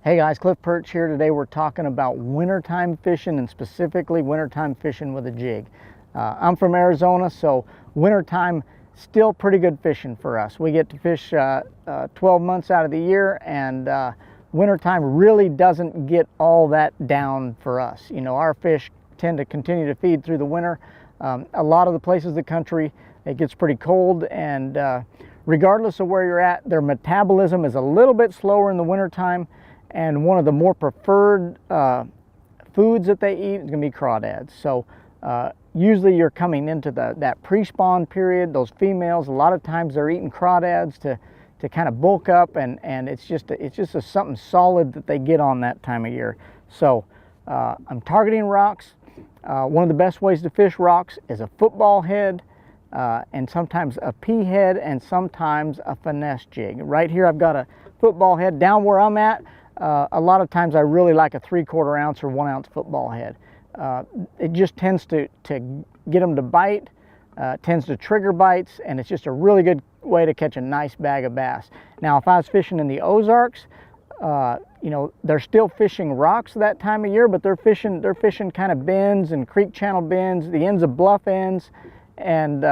Hey guys, Cliff Perch here. Today we're talking about wintertime fishing, and specifically wintertime fishing with a jig. I'm from Arizona, so wintertime still pretty good fishing for us. We get to fish 12 months out of the year, and wintertime really doesn't get all that down for us. You know, our fish tend to continue to feed through the winter. A lot of the places in the country, it gets pretty cold, and regardless of where you're at, their metabolism is a little bit slower in the wintertime. And one of the more preferred foods that they eat is going to be crawdads. So usually you're coming into that pre-spawn period. Those females, a lot of times they're eating crawdads to kind of bulk up, and it's just something solid that they get on that time of year. So I'm targeting rocks. One of the best ways to fish rocks is a football head, and sometimes a pea head, and sometimes a finesse jig. Right here I've got a football head. Down where I'm at, a lot of times I really like a 3/4 ounce or 1 ounce football head. It just tends to get them to bite, tends to trigger bites, and it's just a really good way to catch a nice bag of bass. Now, if I was fishing in the Ozarks, you know, they're still fishing rocks that time of year, but they're fishing kind of bends and creek channel bends, the ends of bluff ends, and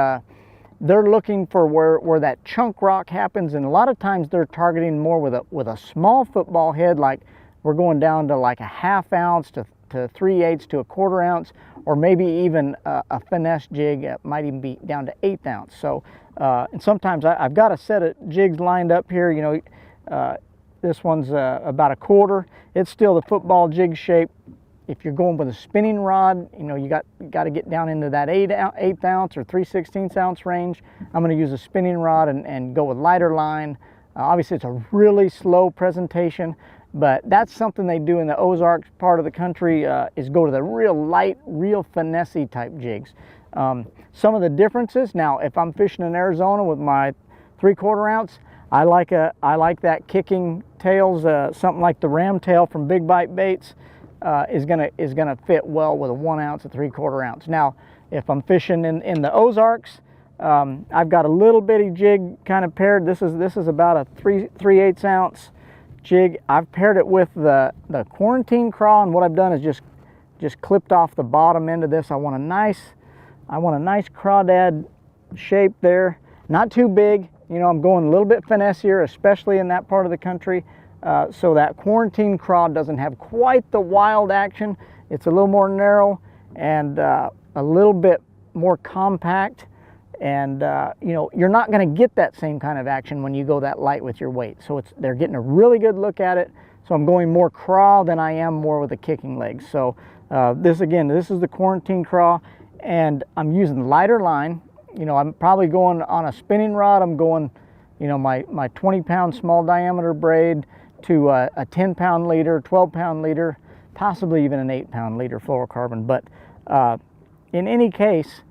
they're looking for where that chunk rock happens, and a lot of times they're targeting more with a small football head, like we're going down to like a 1/2 ounce to 3/8 to a 1/4 ounce, or maybe even a finesse jig might even be down to 1/8 ounce. So, and sometimes I've got a set of jigs lined up here. You know, this one's about a 1/4. It's still the football jig shape. If you're going with a spinning rod, you know, you got to get down into that 1/8 ounce or 3/16 ounce range. I'm going to use a spinning rod and go with lighter line. Obviously, it's a really slow presentation, but that's something they do in the Ozarks part of the country, is go to the real light, real finesse-y type jigs. Some of the differences, now, if I'm fishing in Arizona with my 3/4 ounce, I like that kicking tails, something like the ram tail from Big Bite Baits. Is gonna fit well with a 1 ounce, a 3/4 ounce. Now, if I'm fishing in the Ozarks, I've got a little bitty jig kind of paired. This is about a 3/8 ounce jig. I've paired it with the quarantine craw, and what I've done is just clipped off the bottom end of this. I want a nice crawdad shape there, not too big. You know, I'm going a little bit finessier, especially in that part of the country. So that quarantine craw doesn't have quite the wild action. It's a little more narrow and a little bit more compact, and you know, you're not going to get that same kind of action when you go that light with your weight. So they're getting a really good look at it. So I'm going more craw than I am more with the kicking legs. So this is the quarantine craw, and I'm using lighter line. You know, I'm probably going on a spinning rod. I'm going, you know, my 20-pound small diameter braid to a 10-pound leader, 12-pound leader, possibly even an 8-pound leader fluorocarbon. But in any case,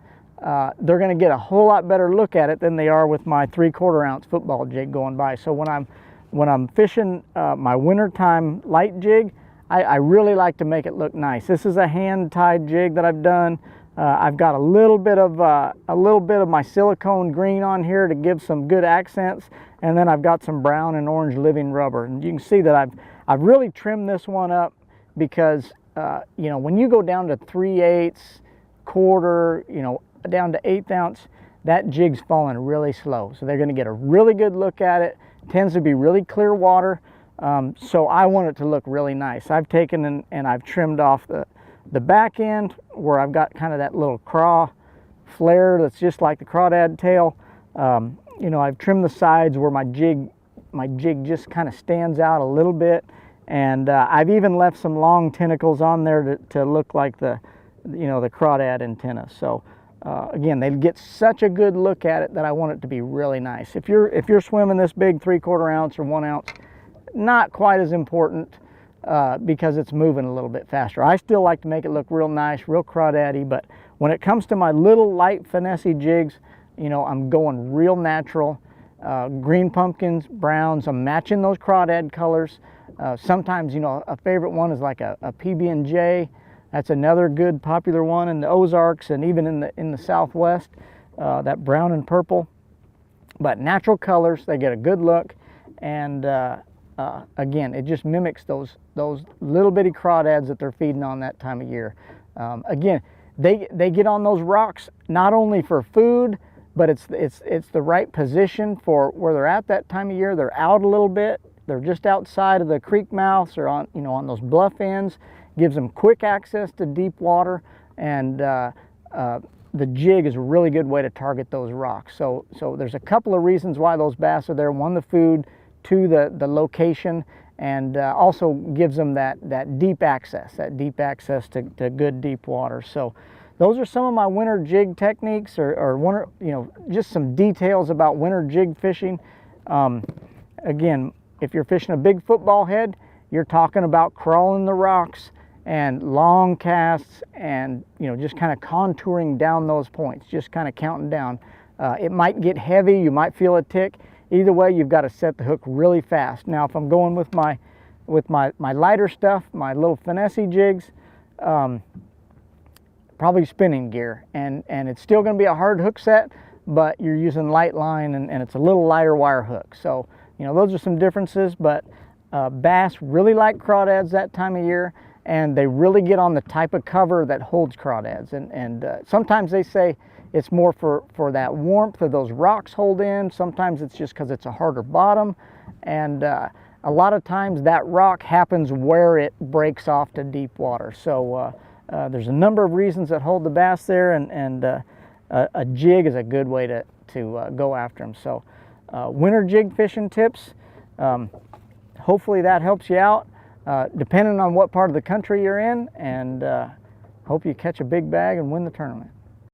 they're going to get a whole lot better look at it than they are with my 3/4 ounce football jig going by. So when I'm fishing my wintertime light jig, I really like to make it look nice. This is a hand-tied jig that I've done. I've got a little bit of my silicone green on here to give some good accents, and then I've got some brown and orange living rubber. And you can see that I've really trimmed this one up because you know, when you go down to 3/8, 1/4, you know, down to 1/8 ounce, that jig's falling really slow. So they're going to get a really good look at it. It tends to be really clear water, so I want it to look really nice. I've taken and I've trimmed off the back end where I've got kind of that little craw flare that's just like the crawdad tail. You know, I've trimmed the sides where my jig just kind of stands out a little bit, and I've even left some long tentacles on there to look like the crawdad antenna. So again, they get such a good look at it that I want it to be really nice. If you're swimming this big 3/4 ounce or 1 ounce, not quite as important, because it's moving a little bit faster. I still like to make it look real nice, real crawdaddy, but when it comes to my little light finesse jigs, you know, I'm going real natural. Green pumpkins, browns, I'm matching those crawdad colors. Sometimes, you know, a favorite one is like a PB&J. That's another good popular one in the Ozarks and even in the Southwest, that brown and purple. But natural colors, they get a good look, and again, it just mimics those little bitty crawdads that they're feeding on that time of year. Again, they get on those rocks not only for food, but it's the right position for where they're at that time of year. They're out a little bit. They're just outside of the creek mouths or on, on those bluff ends. Gives them quick access to deep water, and the jig is a really good way to target those rocks. So there's a couple of reasons why those bass are there. One, the food. Two, the location, and also gives them that deep access to good deep water. So those are some of my winter jig techniques, or winter, just some details about winter jig fishing. Again, if you're fishing a big football head, you're talking about crawling the rocks and long casts, and just kind of contouring down those points, just kind of counting down. It might get heavy, you might feel a tick. Either way, you've got to set the hook really fast. Now, if I'm going with my lighter stuff, my little finesse jigs, probably spinning gear, and it's still going to be a hard hook set, but you're using light line, and it's a little lighter wire hook. So those are some differences, but bass really like crawdads that time of year, and they really get on the type of cover that holds crawdads. And sometimes they say it's more for that warmth of those rocks hold in. Sometimes it's just because it's a harder bottom. And a lot of times that rock happens where it breaks off to deep water. So there's a number of reasons that hold the bass there, and a jig is a good way to go after them. So winter jig fishing tips, hopefully that helps you out, depending on what part of the country you're in, and hope you catch a big bag and win the tournament.